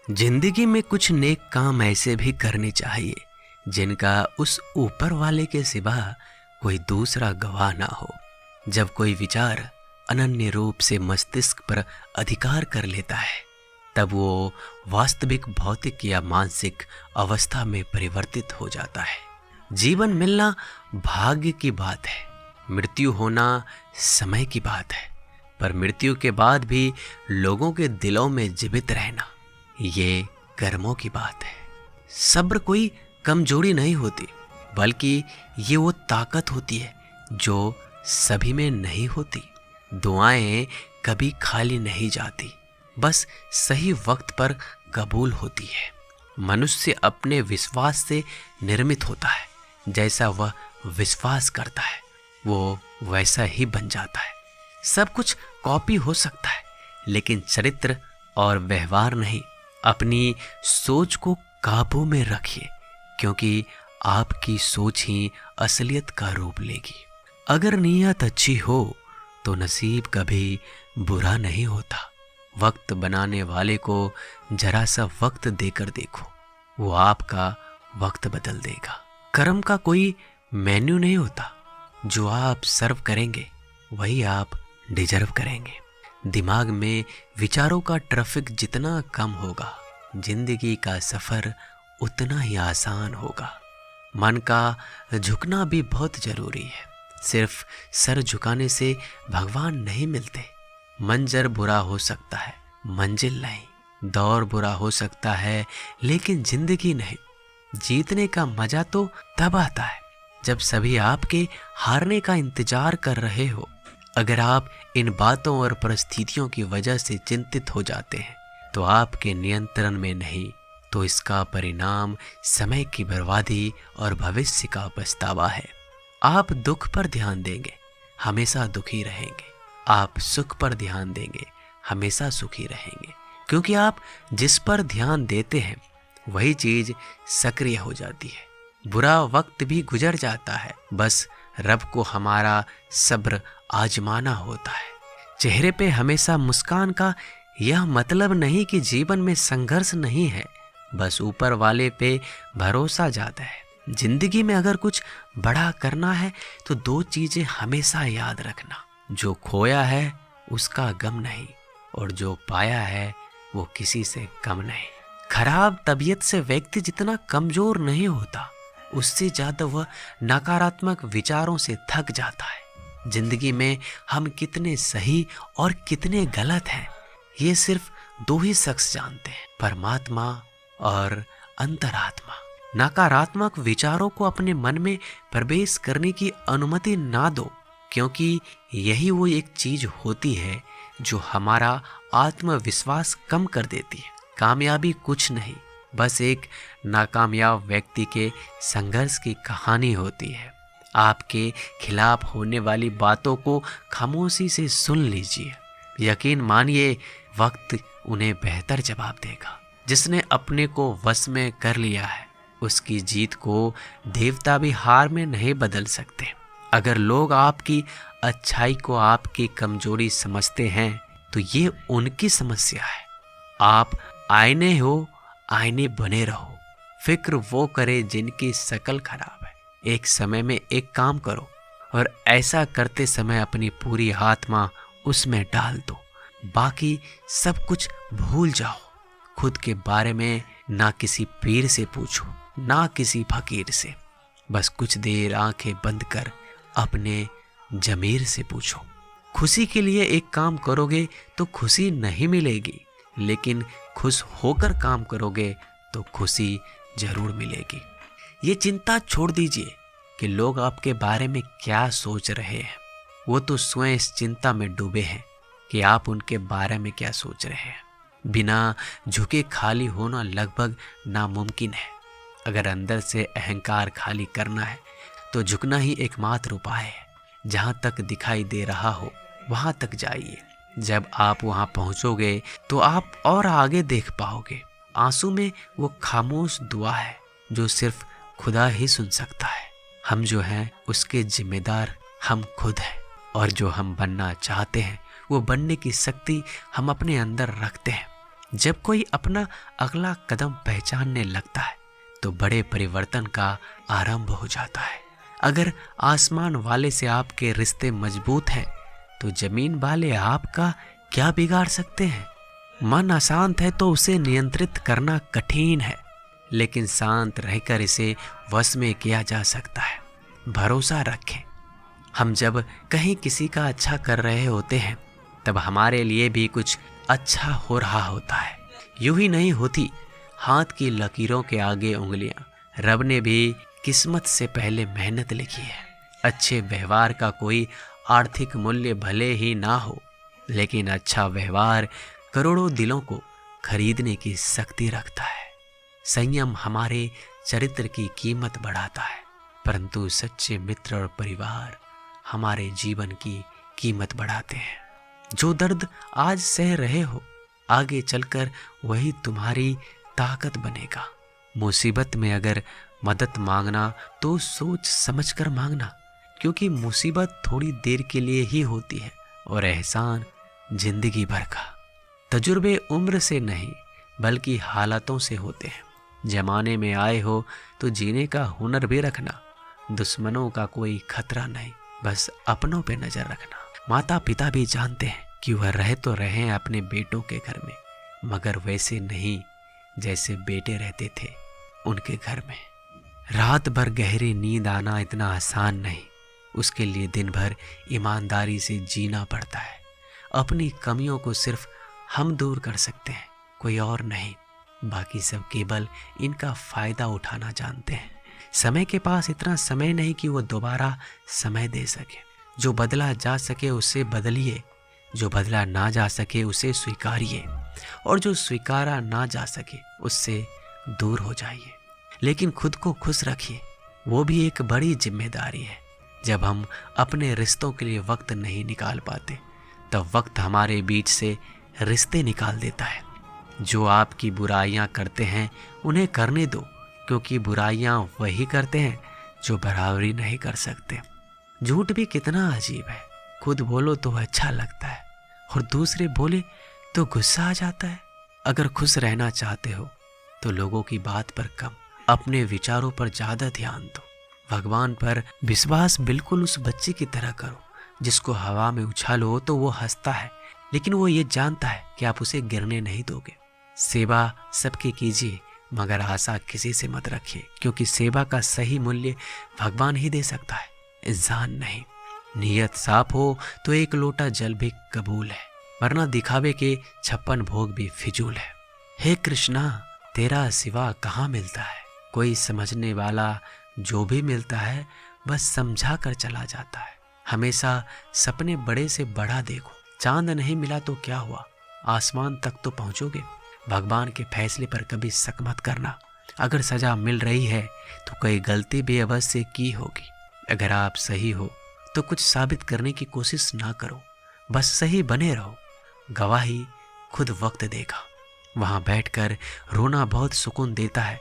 जिंदगी में कुछ नेक काम ऐसे भी करने चाहिए जिनका उस ऊपर वाले के सिवा कोई दूसरा गवाह ना हो। जब कोई विचार अनन्य रूप से मस्तिष्क पर अधिकार कर लेता है, तब वो वास्तविक भौतिक या मानसिक अवस्था में परिवर्तित हो जाता है। जीवन मिलना भाग्य की बात है, मृत्यु होना समय की बात है, पर मृत्यु के बाद भी लोगों के दिलों में जीवित रहना ये कर्मों की बात है। सब्र कोई कमजोरी नहीं होती, बल्कि ये वो ताकत होती है जो सभी में नहीं होती। दुआएं कभी खाली नहीं जाती, बस सही वक्त पर कबूल होती है। मनुष्य अपने विश्वास से निर्मित होता है, जैसा वह विश्वास करता है वो वैसा ही बन जाता है। सब कुछ कॉपी हो सकता है, लेकिन चरित्र और व्यवहार नहीं। अपनी सोच को काबू में रखिए, क्योंकि आपकी सोच ही असलियत का रूप लेगी। अगर नीयत अच्छी हो तो नसीब कभी बुरा नहीं होता। वक्त बनाने वाले को जरा सा वक्त देकर देखो, वो आपका वक्त बदल देगा। कर्म का कोई मेन्यू नहीं होता, जो आप सर्व करेंगे वही आप डिजर्व करेंगे। दिमाग में विचारों का ट्रैफिक जितना कम होगा, जिंदगी का सफर उतना ही आसान होगा। मन का झुकना भी बहुत जरूरी है। सिर्फ सर झुकाने से भगवान नहीं मिलते। मंजर बुरा हो सकता है, मंजिल नहीं। दौर बुरा हो सकता है, लेकिन जिंदगी नहीं। जीतने का मजा तो तब आता है जब सभी आपके हारने का इंतजार कर रहे हो। अगर आप इन बातों और परिस्थितियों की वजह से चिंतित हो जाते हैं, तो आपके नियंत्रण में नहीं, तो इसका परिणाम समय की बर्बादी और भविष्य का पछतावा है। आप दुख पर ध्यान देंगे, हमेशा दुखी रहेंगे। आप सुख पर ध्यान देंगे, हमेशा सुखी रहेंगे। क्योंकि आप जिस पर ध्यान देते हैं वही चीज सक्रिय हो जाती है। बुरा वक्त भी गुजर जाता है, बस रब को हमारा सब्र आजमाना होता है। चेहरे पे हमेशा मुस्कान का यह मतलब नहीं कि जीवन में संघर्ष नहीं है, बस ऊपर वाले पे भरोसा ज्यादा है। जिंदगी में अगर कुछ बड़ा करना है तो दो चीजें हमेशा याद रखना। जो खोया है उसका गम नहीं, और जो पाया है वो किसी से कम नहीं। खराब तबीयत से व्यक्ति जितना कमजोर नहीं होता, उससे ज्यादा वह नकारात्मक विचारों से थक जाता है। जिंदगी में हम कितने सही और कितने गलत हैं, ये सिर्फ दो ही शख्स जानते हैं, परमात्मा और अंतरात्मा। नकारात्मक विचारों को अपने मन में प्रवेश करने की अनुमति ना दो, क्योंकि यही वो एक चीज होती है जो हमारा आत्मविश्वास कम कर देती है। कामयाबी कुछ नहीं, बस एक नाकामयाब व्यक्ति के संघर्ष की कहानी होती है। आपके खिलाफ होने वाली बातों को खामोशी से सुन लीजिए। यकीन मानिए, वक्त उन्हें बेहतर जवाब देगा। जिसने अपने को वश में कर लिया है, उसकी जीत को देवता भी हार में नहीं बदल सकते। अगर लोग आपकी अच्छाई को आपकी कमजोरी समझते हैं, तो ये उनकी समस्या है। आप आईने हो, आईने बने रहो। फिक्र वो करे जिनकी शकल खराब है। एक समय में एक काम करो, और ऐसा करते समय अपनी पूरी आत्मा उसमें डाल दो। बाकी सब कुछ भूल जाओ। खुद के बारे में ना किसी पीर से पूछो, ना किसी फकीर से। बस कुछ देर आंखें बंद कर अपने जमीर से पूछो। खुशी के लिए एक काम करोगे तो खुशी नहीं मिलेगी, लेकिन खुश होकर काम करोगे तो खुशी जरूर मिलेगी। ये चिंता छोड़ दीजिए कि लोग आपके बारे में क्या सोच रहे हैं। वो तो स्वयं इस चिंता में डूबे हैं कि आप उनके बारे में क्या सोच रहे हैं। बिना झुके खाली होना लगभग नामुमकिन है। अगर अंदर से अहंकार खाली करना है तो झुकना ही एकमात्र उपाय है। जहां तक दिखाई दे रहा हो वहां तक जाइए। जब आप वहां पहुंचोगे तो आप और आगे देख पाओगे। आंसू में वो खामोश दुआ है जो सिर्फ खुदा ही सुन सकता है। हम जो हैं उसके जिम्मेदार हम खुद हैं, और जो हम बनना चाहते हैं वो बनने की शक्ति हम अपने अंदर रखते हैं। जब कोई अपना अगला कदम पहचानने लगता है तो बड़े परिवर्तन का आरंभ हो जाता है। अगर आसमान वाले से आपके रिश्ते मजबूत हैं तो जमीन वाले आपका क्या बिगाड़ सकते हैं। मन अशांत है तो उसे नियंत्रित करना कठिन है, लेकिन शांत रहकर इसे वश में किया जा सकता है। भरोसा रखें, हम जब कहीं किसी का अच्छा कर रहे होते हैं तब हमारे लिए भी कुछ अच्छा हो रहा होता है। यूं ही नहीं होती हाथ की लकीरों के आगे उंगलियां। रब ने भी किस्मत से पहले मेहनत लिखी है। अच्छे व्यवहार का कोई आर्थिक मूल्य भले ही ना हो, लेकिन अच्छा व्यवहार करोड़ों दिलों को खरीदने की शक्ति रखता है। संयम हमारे चरित्र की कीमत बढ़ाता है, परंतु सच्चे मित्र और परिवार हमारे जीवन की कीमत बढ़ाते हैं। जो दर्द आज सह रहे हो, आगे चलकर वही तुम्हारी ताकत बनेगा। मुसीबत में अगर मदद मांगना तो सोच समझकर मांगना, क्योंकि मुसीबत थोड़ी देर के लिए ही होती है और एहसान जिंदगी भर का। तजुर्बे उम्र से नहीं बल्कि हालातों से होते हैं। जमाने में आए हो तो जीने का हुनर भी रखना। दुश्मनों का कोई खतरा नहीं, बस अपनों पे नजर रखना। माता पिता भी जानते हैं कि वह रह तो रहे अपने बेटों के घर में, मगर वैसे नहीं जैसे बेटे रहते थे उनके घर में। रात भर गहरी नींद आना इतना आसान नहीं, उसके लिए दिन भर ईमानदारी से जीना पड़ता है। अपनी कमियों को सिर्फ हम दूर कर सकते हैं, कोई और नहीं। बाकी सब केवल इनका फायदा उठाना जानते हैं। समय के पास इतना समय नहीं कि वो दोबारा समय दे सके। जो बदला जा सके उसे बदलिए, जो बदला ना जा सके उसे स्वीकारिए, और जो स्वीकारा ना जा सके उससे दूर हो जाइए। लेकिन खुद को खुश रखिए, वो भी एक बड़ी जिम्मेदारी है। जब हम अपने रिश्तों के लिए वक्त नहीं निकाल पाते तब वक्त हमारे बीच से रिश्ते निकाल देता है। जो आपकी बुराइयां करते हैं उन्हें करने दो, क्योंकि बुराइयां वही करते हैं जो बराबरी नहीं कर सकते। झूठ भी कितना अजीब है, खुद बोलो तो अच्छा लगता है और दूसरे बोले तो गुस्सा आ जाता है। अगर खुश रहना चाहते हो तो लोगों की बात पर कम, अपने विचारों पर ज्यादा ध्यान दो। भगवान पर विश्वास बिल्कुल उस बच्चे की तरह करो जिसको हवा में उछालो तो वो हंसता है, लेकिन वो ये जानता है कि आप उसे गिरने नहीं दोगे। सेवा सबकी कीजिए, मगर आशा किसी से मत रखिए, क्योंकि सेवा का सही मूल्य भगवान ही दे सकता है, इंसान नहीं। नियत साफ हो तो एक लोटा जल भी कबूल है, वरना दिखावे के 56 भोग भी फिजूल है। हे कृष्णा, तेरा सिवा कहाँ मिलता है। कोई समझने वाला जो भी मिलता है बस समझा कर चला जाता है। हमेशा सपने बड़े से बड़ा देखो। चांद नहीं मिला तो क्या हुआ, आसमान तक तो पहुंचोगे। भगवान के फैसले पर कभी शक मत करना। अगर सजा मिल रही है तो कोई गलती भी अवश्य की होगी। अगर आप सही हो तो कुछ साबित करने की कोशिश ना करो, बस सही बने रहो। गवाही खुद वक्त देगा। वहां बैठकर रोना बहुत सुकून देता है,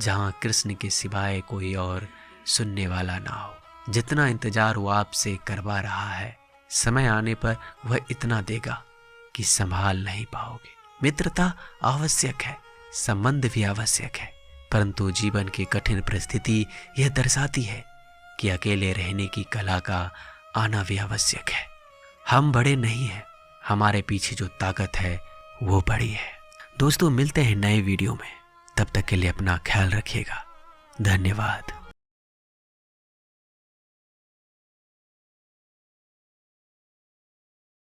जहां कृष्ण के सिवाय कोई और सुनने वाला ना हो। जितना इंतजार वो आपसे करवा रहा है, समय आने पर वह इतना देगा कि संभाल नहीं पाओगे। मित्रता आवश्यक है, संबंध भी आवश्यक है, परंतु जीवन की कठिन परिस्थिति यह दर्शाती है कि अकेले रहने की कला का आना भी आवश्यक है। हम बड़े नहीं हैं, हमारे पीछे जो ताकत है वो बड़ी है। दोस्तों, मिलते हैं नए वीडियो में, तब तक के लिए अपना ख्याल रखिएगा। धन्यवाद।